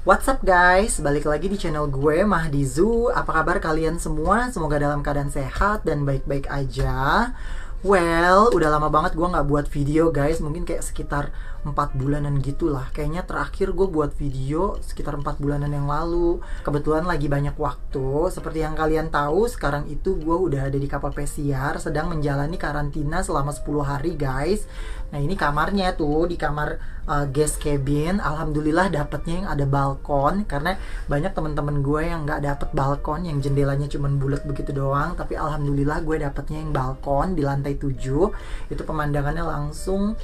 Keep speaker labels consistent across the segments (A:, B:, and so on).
A: What's up guys, balik lagi di channel gue Mahdi Zoo. Apa kabar kalian semua? Semoga dalam keadaan sehat dan baik-baik aja. Well, udah lama banget gue gak buat video guys. Mungkin kayak sekitar 4 bulanan gitu lah. Kayaknya terakhir gue buat video sekitar 4 bulanan yang lalu. Kebetulan lagi banyak waktu. Seperti yang kalian tahu, sekarang itu gue udah ada di kapal pesiar, sedang menjalani karantina selama 10 hari guys. Nah ini kamarnya tuh, di kamar guest cabin. Alhamdulillah dapetnya yang ada balkon, karena banyak teman-teman gue yang nggak dapet balkon, yang jendelanya cuman bulat begitu doang. Tapi alhamdulillah gue dapetnya yang balkon di lantai 7. Itu pemandangannya langsung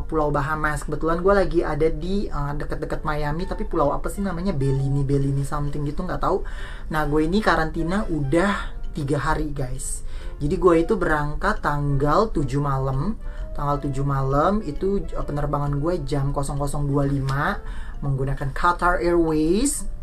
A: Pulau Bahamas. Kebetulan gue lagi ada di deket-deket Miami, tapi pulau apa sih namanya, Bellini something gitu, nggak tahu. Nah gue ini karantina udah 3 hari guys. Jadi gue itu berangkat tanggal 7 malam. Tanggal 7 malam itu penerbangan gue jam 00.25 menggunakan Qatar Airways.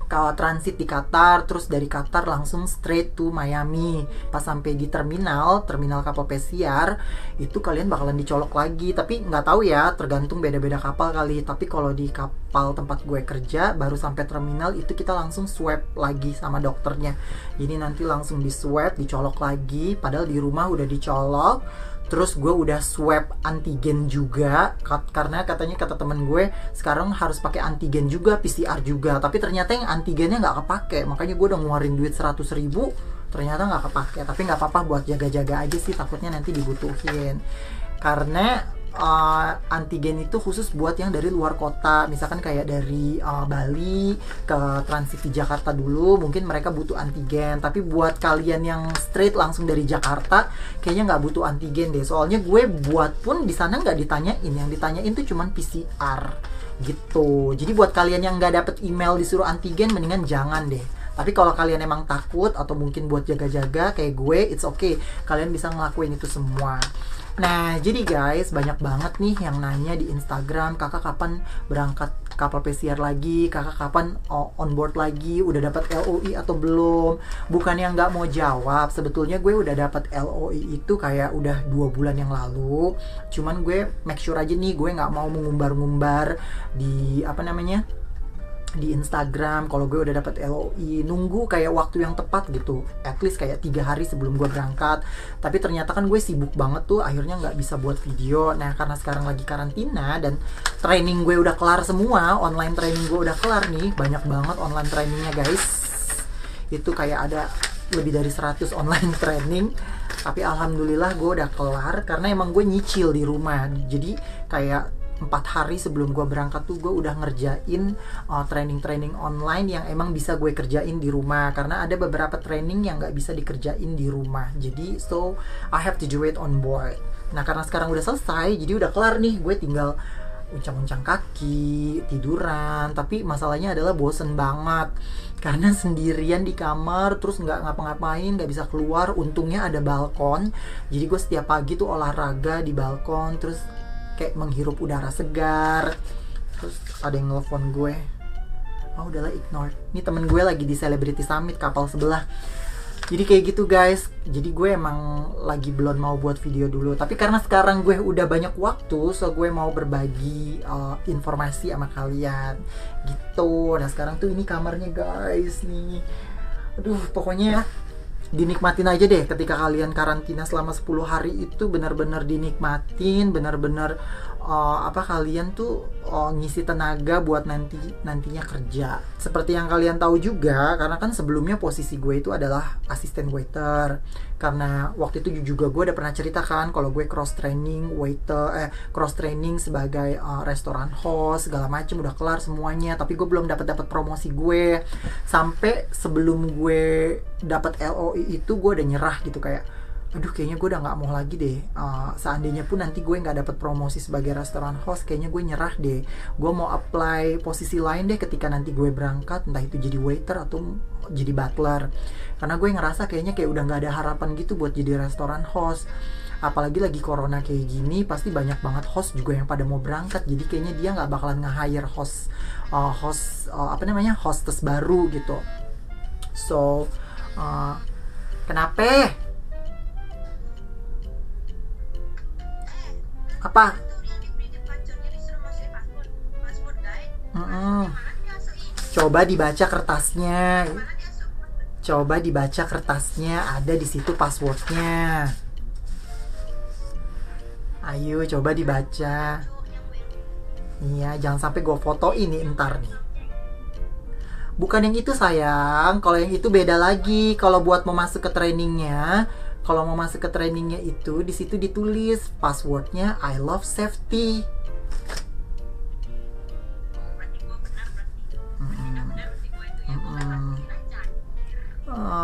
A: Transit di Qatar, terus dari Qatar langsung straight to Miami. Pas sampai di terminal kapal pesiar, itu kalian bakalan dicolok lagi. Tapi nggak tahu ya, tergantung beda-beda kapal kali. Tapi kalau di kapal tempat gue kerja, baru sampai terminal itu kita langsung swab lagi sama dokternya. Jadi nanti langsung di swab, dicolok lagi. Padahal di rumah udah dicolok. Terus gue udah swab antigen juga, karena katanya kata temen gue sekarang harus pakai antigen juga, PCR juga. Tapi ternyata yang antigennya nggak kepake, makanya gue udah ngeluarin duit 100.000, ternyata nggak kepake. Tapi nggak apa-apa, buat jaga-jaga aja sih, takutnya nanti dibutuhin. Karena antigen itu khusus buat yang dari luar kota, misalkan kayak dari Bali ke transit di Jakarta dulu, mungkin mereka butuh antigen. Tapi buat kalian yang straight langsung dari Jakarta, kayaknya nggak butuh antigen deh. Soalnya gue buat pun di sana nggak ditanyain, yang ditanyain tuh cuman PCR gitu. Jadi buat kalian yang nggak dapet email disuruh antigen, mendingan jangan deh. Tapi kalau kalian emang takut atau mungkin buat jaga-jaga kayak gue, it's okay, kalian bisa ngelakuin itu semua. Nah, jadi guys, banyak banget nih yang nanya di Instagram, kakak kapan berangkat kapal pesiar lagi, kakak kapan on board lagi, udah dapat LOI atau belum. Bukan yang nggak mau jawab, sebetulnya gue udah dapat LOI itu kayak udah 2 bulan yang lalu. Cuman gue make sure aja nih, gue nggak mau mengumbar-ngumbar di di Instagram kalau gue udah dapat LOI. Nunggu kayak waktu yang tepat gitu, at least kayak 3 hari sebelum gue berangkat. Tapi ternyata kan gue sibuk banget tuh, akhirnya nggak bisa buat video. Nah karena sekarang lagi karantina dan training gue udah kelar semua, online training gue udah kelar nih, banyak banget online trainingnya guys. Itu kayak ada lebih dari 100 online training. Tapi alhamdulillah gue udah kelar, karena emang gue nyicil di rumah. Jadi kayak 4 hari sebelum gue berangkat tuh gue udah ngerjain training-training online yang emang bisa gue kerjain di rumah. Karena ada beberapa training yang gak bisa dikerjain di rumah. Jadi so I have to do it on board. Nah karena sekarang udah selesai, jadi udah kelar nih, gue tinggal uncang-uncang kaki, tiduran. Tapi masalahnya adalah bosen banget karena sendirian di kamar, terus nggak ngapa-ngapain, nggak bisa keluar. Untungnya ada balkon, jadi gue setiap pagi tuh olahraga di balkon, terus kayak menghirup udara segar. Terus ada yang nelfon gue, udahlah ignore. Ini temen gue lagi di Celebrity Summit kapal sebelah. Jadi kayak gitu guys. Jadi gue emang lagi belum mau buat video dulu. Tapi karena sekarang gue udah banyak waktu, so gue mau berbagi informasi sama kalian gitu. Nah sekarang tuh ini kamarnya guys nih. Aduh pokoknya dinikmatin aja deh ketika kalian karantina selama 10 hari itu, benar-benar dinikmatin, benar-benar kalian tuh ngisi tenaga buat nantinya kerja. Seperti yang kalian tahu juga, karena kan sebelumnya posisi gue itu adalah asisten waiter. Karena waktu itu juga gue udah pernah ceritakan kalau gue cross training sebagai restoran host segala macem, udah kelar semuanya. Tapi gue belum dapat promosi gue. Sampai sebelum gue dapat LOI itu gue udah nyerah gitu, kayak aduh kayaknya gue udah nggak mau lagi deh. Seandainya pun nanti gue nggak dapat promosi sebagai restoran host, kayaknya gue nyerah deh. Gue mau apply posisi lain deh ketika nanti gue berangkat, entah itu jadi waiter atau jadi butler. Karena gue ngerasa kayaknya kayak udah nggak ada harapan gitu buat jadi restoran host. Apalagi lagi corona kayak gini, pasti banyak banget host juga yang pada mau berangkat. Jadi kayaknya dia nggak bakalan nge-hire hostess baru gitu. So kenapa? Apa? Coba dibaca kertasnya. Coba dibaca kertasnya, ada di situ passwordnya. Ayo coba dibaca. Iya, jangan sampai gue foto ini ntar nih. Bukan yang itu sayang, kalau yang itu beda lagi. Kalau buat mau masuk ke trainingnya, kalau mau masuk ke trainingnya itu di situ ditulis passwordnya I love safety.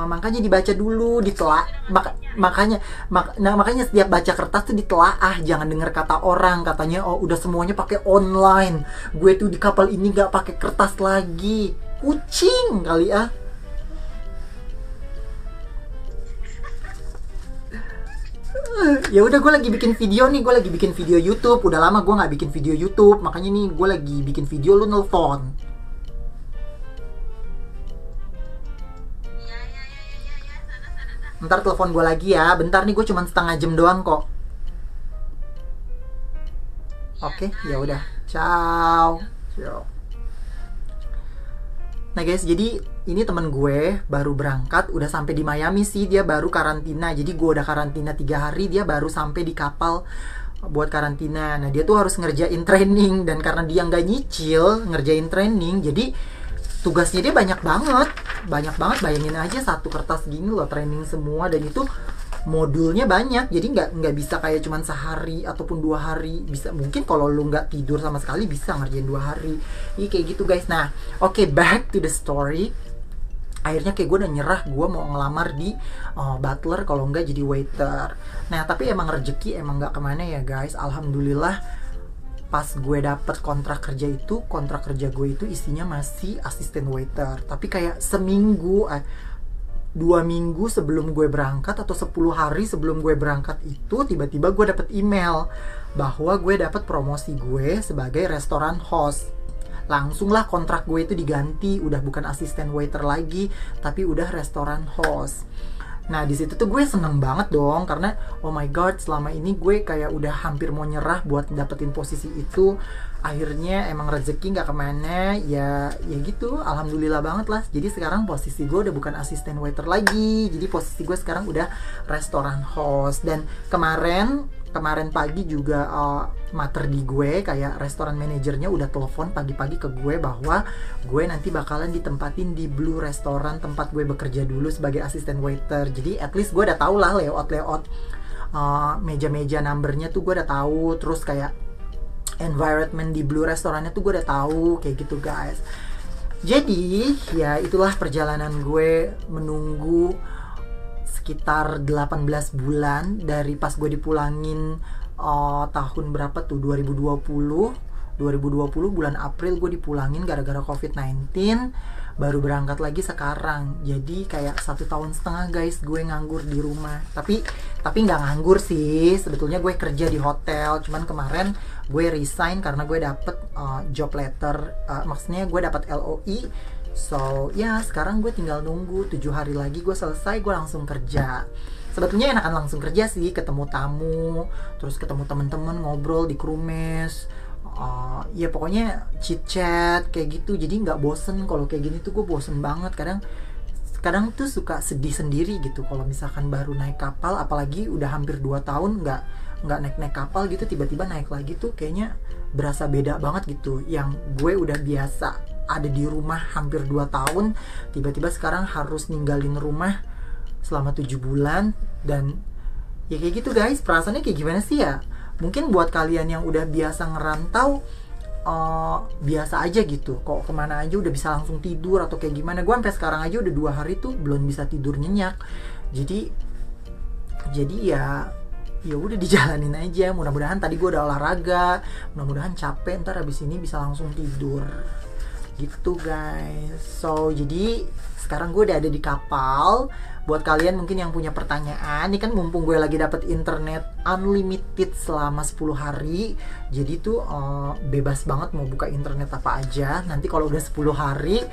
A: Makanya dibaca dulu, ditelaah. Makanya setiap baca kertas tuh ditelaah, jangan dengar kata orang katanya oh udah semuanya pakai online. Gue tuh di kapal ini nggak pakai kertas lagi. Kucing kali ah. Ya udah, gue lagi bikin video nih, gue lagi bikin video YouTube. Udah lama gue nggak bikin video YouTube, makanya nih gue lagi bikin video, lu nelfon. Ntar telepon gue lagi ya. Bentar nih, gue cuma setengah jam doang kok. Oke, ya udah. Ciao. Ciao. Nah guys, jadi ini temen gue baru berangkat, udah sampai di Miami sih, dia baru karantina. Jadi gue udah karantina 3 hari, dia baru sampai di kapal buat karantina. Nah dia tuh harus ngerjain training, dan karena dia nggak nyicil ngerjain training, jadi tugasnya dia banyak banget. Bayangin aja satu kertas gini loh, training semua, dan itu modulnya banyak, jadi nggak bisa kayak cuman sehari ataupun 2 hari. Bisa mungkin kalau lu nggak tidur sama sekali bisa ngerjain 2 hari. Ini kayak gitu guys. Nah oke, back to the story. Akhirnya kayak gue udah nyerah, gue mau ngelamar di butler, kalau nggak jadi waiter. Nah tapi emang rezeki emang nggak kemana ya guys. Alhamdulillah pas gue dapet kontrak kerja gue itu isinya masih asisten waiter. Tapi kayak 2 minggu sebelum gue berangkat atau 10 hari sebelum gue berangkat itu, tiba-tiba gue dapet email bahwa gue dapet promosi gue sebagai restoran host. Langsung lah kontrak gue itu diganti, udah bukan asisten waiter lagi, tapi udah restoran host. Nah di situ tuh gue seneng banget dong, karena oh my god, selama ini gue kayak udah hampir mau nyerah buat dapetin posisi itu. Akhirnya emang rezeki nggak kemana, ya gitu. Alhamdulillah banget lah. Jadi sekarang posisi gue udah bukan asisten waiter lagi, jadi posisi gue sekarang udah restoran host. Dan kemarin pagi juga mater di gue, kayak restoran manajernya udah telepon pagi-pagi ke gue bahwa gue nanti bakalan ditempatin di Blue Restoran, tempat gue bekerja dulu sebagai asisten waiter. Jadi at least gue udah tau lah layout meja-meja numbernya tuh gue udah tahu. Terus kayak environment di Blue Restorannya tuh gue udah tahu, kayak gitu guys. Jadi ya itulah perjalanan gue menunggu sekitar 18 bulan dari pas gue dipulangin tahun berapa tuh, 2020 bulan April gue dipulangin gara-gara COVID-19, baru berangkat lagi sekarang. Jadi kayak 1,5 tahun guys gue nganggur di rumah. Tapi nggak nganggur sih, sebetulnya gue kerja di hotel, cuman kemarin gue resign karena gue dapet job letter, maksudnya gue dapet LOI. So ya sekarang gue tinggal nunggu 7 hari lagi gue selesai, gue langsung kerja. Sebetulnya enakan langsung kerja sih, ketemu tamu, terus ketemu temen-temen, ngobrol di krumes, ya pokoknya chit chat kayak gitu. Jadi nggak bosen. Kalau kayak gini tuh gue bosen banget. Kadang tuh suka sedih sendiri gitu kalau misalkan baru naik kapal, apalagi udah hampir 2 tahun nggak naik kapal gitu, tiba-tiba naik lagi tuh kayaknya berasa beda banget gitu. Yang gue udah biasa ada di rumah hampir 2 tahun, tiba-tiba sekarang harus ninggalin rumah selama 7 bulan. Dan ya kayak gitu guys, perasaannya kayak gimana sih ya? Mungkin buat kalian yang udah biasa ngerantau, biasa aja gitu, kok kemana aja udah bisa langsung tidur atau kayak gimana. Gue sampai sekarang aja udah 2 hari tuh belum bisa tidur nyenyak. Jadi ya udah dijalanin aja. Mudah-mudahan tadi gue udah olahraga, mudah-mudahan capek, ntar abis ini bisa langsung tidur gitu guys. So jadi sekarang gue udah ada di kapal. Buat kalian mungkin yang punya pertanyaan, ini kan mumpung gue lagi dapet internet unlimited selama 10 hari, jadi tuh bebas banget mau buka internet apa aja. Nanti kalau udah 10 hari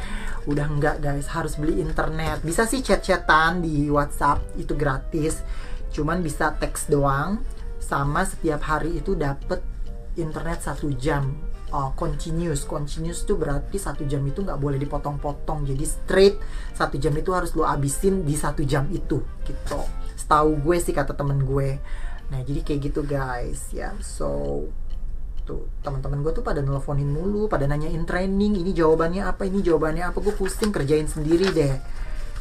A: udah enggak guys, harus beli internet. Bisa sih chat-chatan di WhatsApp, itu gratis, cuman bisa teks doang. Sama setiap hari itu dapet internet 1 jam continuous. Continuous tuh berarti 1 jam itu nggak boleh dipotong-potong, jadi straight 1 jam itu harus lo abisin di 1 jam itu gitu, setahu gue sih, kata temen gue. Nah jadi kayak gitu guys ya. So tuh teman-teman gue tuh pada nelfonin mulu, pada nanyain training, ini jawabannya apa, ini jawabannya apa. Gue pusing kerjain sendiri deh,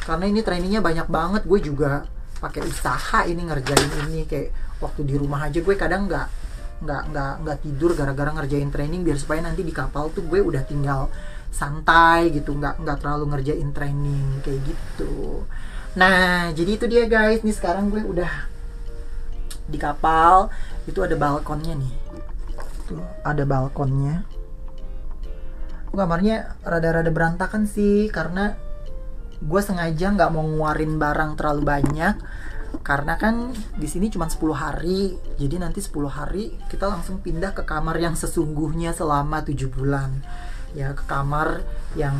A: karena ini trainingnya banyak banget. Gue juga pakai usaha ini ngerjain ini. Kayak waktu di rumah aja gue kadang nggak tidur gara-gara ngerjain training, biar supaya nanti di kapal tuh gue udah tinggal santai gitu, nggak terlalu ngerjain training kayak gitu. Nah jadi itu dia guys, nih sekarang gue udah di kapal. Itu ada balkonnya nih, tuh ada balkonnya. Kamarnya rada-rada berantakan sih, karena gue sengaja nggak mau ngeluarin barang terlalu banyak, karena kan di sini cuma 10 hari. Jadi nanti 10 hari kita langsung pindah ke kamar yang sesungguhnya selama 7 bulan. Ya ke kamar yang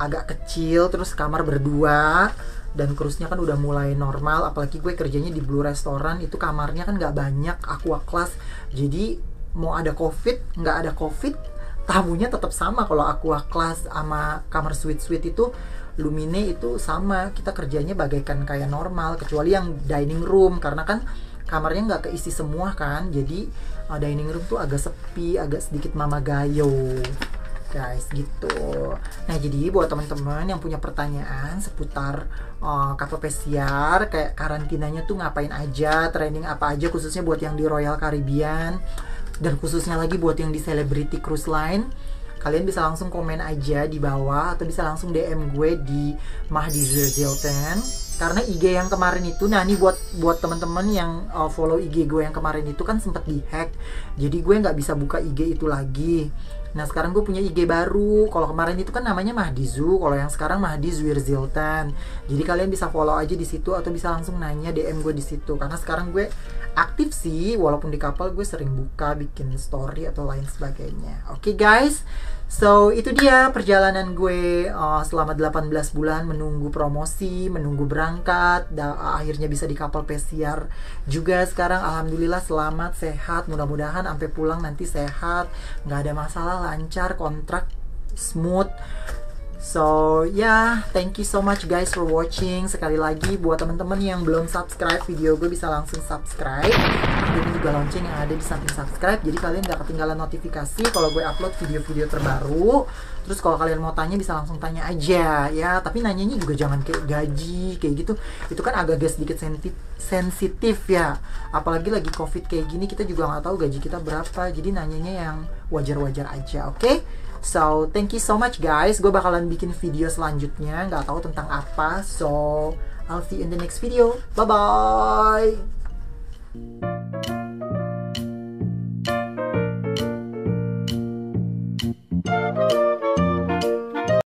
A: agak kecil, terus kamar berdua, dan cruise-nya kan udah mulai normal. Apalagi gue kerjanya di Blue Restaurant, itu kamarnya kan nggak banyak, aqua class. Jadi mau ada covid, nggak ada covid, tamunya tetap sama. Kalau aqua class sama kamar suite-suite itu Lumine itu sama, kita kerjanya bagaikan kayak normal, kecuali yang dining room, karena kan kamarnya nggak keisi semua kan. Jadi dining room tuh agak sepi, agak sedikit mama gayo guys gitu. Nah jadi buat teman-teman yang punya pertanyaan seputar kapal pesiar, kayak karantinanya tuh ngapain aja, training apa aja, khususnya buat yang di Royal Caribbean, dan khususnya lagi buat yang di Celebrity Cruise Line, kalian bisa langsung komen aja di bawah, atau bisa langsung DM gue di Mahdi Zilten. Karena IG yang kemarin itu, nah ini buat teman-teman yang follow IG gue yang kemarin itu kan sempat dihack, jadi gue nggak bisa buka IG itu lagi. Nah sekarang gue punya IG baru. Kalau kemarin itu kan namanya Mahdizu, kalau yang sekarang Mahdi Zilten. Jadi kalian bisa follow aja di situ, atau bisa langsung nanya DM gue di situ. Karena sekarang gue aktif sih, walaupun di kapal gue sering buka, bikin story atau lain sebagainya. Oke guys, so itu dia perjalanan gue selama 18 bulan menunggu promosi, menunggu berangkat, akhirnya bisa di kapal pesiar juga sekarang. Alhamdulillah selamat, sehat, mudah-mudahan sampai pulang nanti sehat, nggak ada masalah, lancar, kontrak smooth. So thank you so much guys for watching. Sekali lagi buat teman-teman yang belum subscribe video gue, bisa langsung subscribe. Ini juga lonceng yang ada di samping subscribe, jadi kalian gak ketinggalan notifikasi kalau gue upload video-video terbaru. Terus kalau kalian mau tanya bisa langsung tanya aja ya, tapi nanyanya juga jangan kayak gaji kayak gitu, itu kan agak-agak sedikit sensitif ya. Apalagi lagi covid kayak gini, kita juga nggak tahu gaji kita berapa, jadi nanyanya yang wajar-wajar aja. Oke? So, thank you so much guys. Gue bakalan bikin video selanjutnya, nggak tahu tentang apa. So, I'll see you in the next video. Bye-bye!